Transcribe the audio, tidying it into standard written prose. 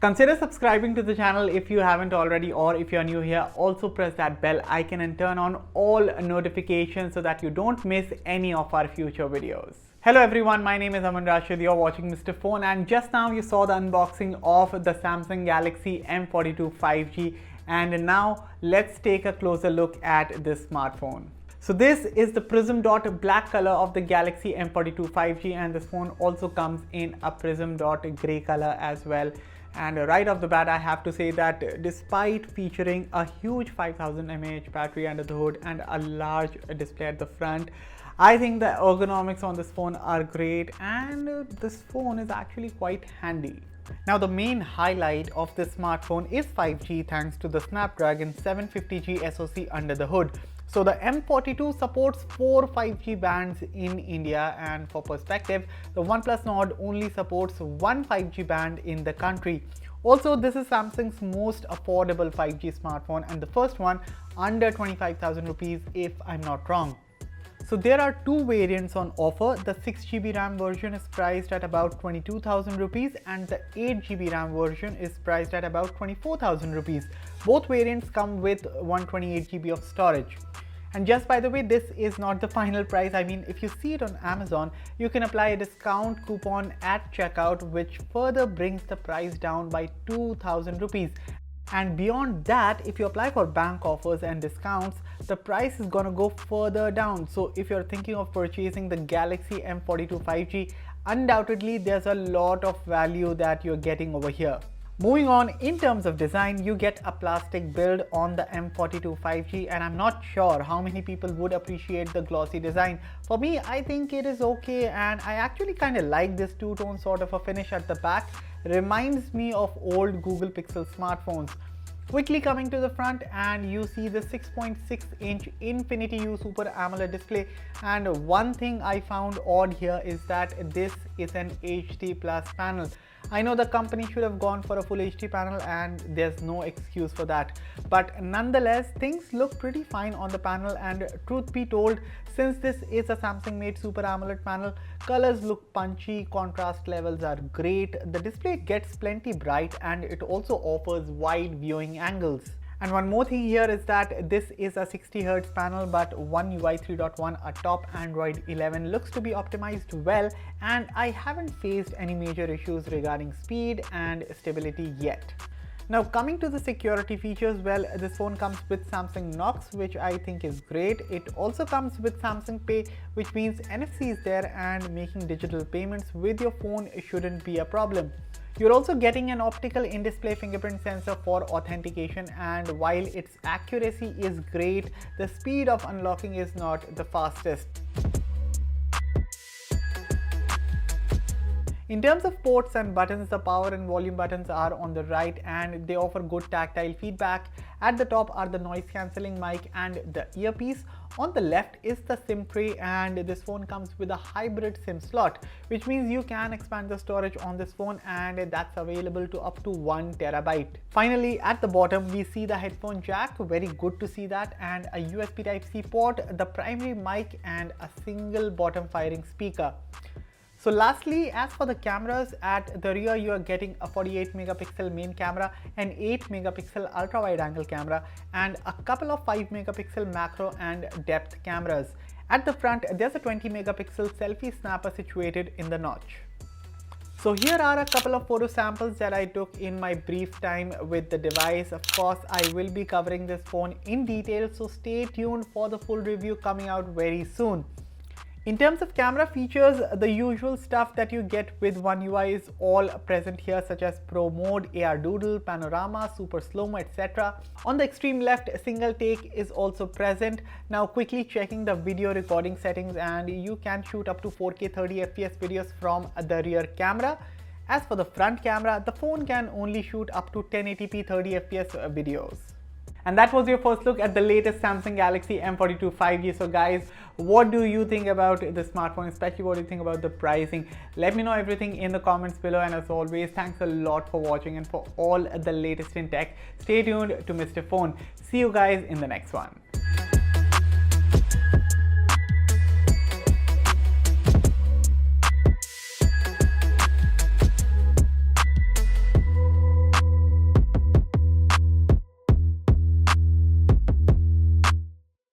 Consider subscribing to the channel if you haven't already, or if you're new here, also press that bell icon and turn on all notifications so that you don't miss any of our future videos. Hello everyone, my name is Aman Rashid, you're watching Mr. Phone, and just now you saw the unboxing of the Samsung Galaxy M42 5G, and now let's take a closer look at this smartphone. So this is the Prism Dot black color of the Galaxy M42 5G, and this phone also comes in a Prism Dot grey color as well. And right off the bat, I have to say that despite featuring a huge 5000 mAh battery under the hood and a large display at the front, I think the ergonomics on this phone are great, and this phone is actually quite handy. Now the main highlight of this smartphone is 5G thanks to the Snapdragon 750G SoC under the hood. So the M42 supports 4 5G bands in India, and for perspective, the OnePlus Nord only supports one 5G band in the country. Also, this is Samsung's most affordable 5G smartphone and the first one under 25,000 rupees if I'm not wrong. So there are two variants on offer. The 6GB RAM version is priced at about 22,000 rupees and the 8GB RAM version is priced at about 24,000 rupees. Both variants come with 128GB of storage. And just by the way, this is not the final price. I mean, if you see it on Amazon, you can apply a discount coupon at checkout, which further brings the price down by 2,000 rupees. And beyond that, if you apply for bank offers and discounts, the price is gonna go further down. So if you're thinking of purchasing the Galaxy M42 5G, undoubtedly there's a lot of value that you're getting over here. Moving on, in terms of design, you get a plastic build on the M42 5G, and I'm not sure how many people would appreciate the glossy design. For me, I think it is okay, and I actually kind of like this two-tone sort of a finish at the back. Reminds me of old Google Pixel smartphones. Quickly coming to the front, and you see the 6.6-inch Infinity U Super AMOLED display, and one thing I found odd here is that this is an HD Plus panel. I know the company should have gone for a full HD panel, and there's no excuse for that, but nonetheless things look pretty fine on the panel. And truth be told, since this is a Samsung made Super AMOLED panel, colors look punchy, contrast levels are great, the display gets plenty bright, and it also offers wide viewing angles. And one more thing here is that this is a 60Hz panel, but One UI 3.1 atop Android 11 looks to be optimized well, and I haven't faced any major issues regarding speed and stability yet. Now coming to the security features, well, this phone comes with Samsung Knox, which I think is great. It also comes with Samsung Pay, which means NFC is there, and making digital payments with your phone shouldn't be a problem. You're also getting an optical in-display fingerprint sensor for authentication, and while its accuracy is great, the speed of unlocking is not the fastest. In terms of ports and buttons, the power and volume buttons are on the right, and they offer good tactile feedback. At the top are the noise cancelling mic and the earpiece. On the left is the SIM tray, and this phone comes with a hybrid SIM slot, which means you can expand the storage on this phone, and that's available to up to 1 TB. Finally, at the bottom we see the headphone jack, very good to see that, and a USB Type-C port, the primary mic, and a single bottom firing speaker. So lastly, as for the cameras, at the rear you are getting a 48 megapixel main camera, an 8 megapixel ultra wide angle camera, and a couple of 5 megapixel macro and depth cameras. At the front, there's a 20 megapixel selfie snapper situated in the notch. So here are a couple of photo samples that I took in my brief time with the device. Of course, I will be covering this phone in detail, so stay tuned for the full review coming out very soon. In terms of camera features, the usual stuff that you get with One UI is all present here, such as Pro Mode, AR Doodle, Panorama, Super Slow-Mo, etc. On the extreme left, Single Take is also present. Now quickly checking the video recording settings, and you can shoot up to 4K 30fps videos from the rear camera. As for the front camera, the phone can only shoot up to 1080p 30fps videos. And that was your first look at the latest Samsung Galaxy M42 5G. So guys, what do you think about the smartphone, especially what do you think about the pricing? Let me know everything in the comments below, and as always, thanks a lot for watching, and for all the latest in tech, stay tuned to Mr. Phone. See you guys in the next one.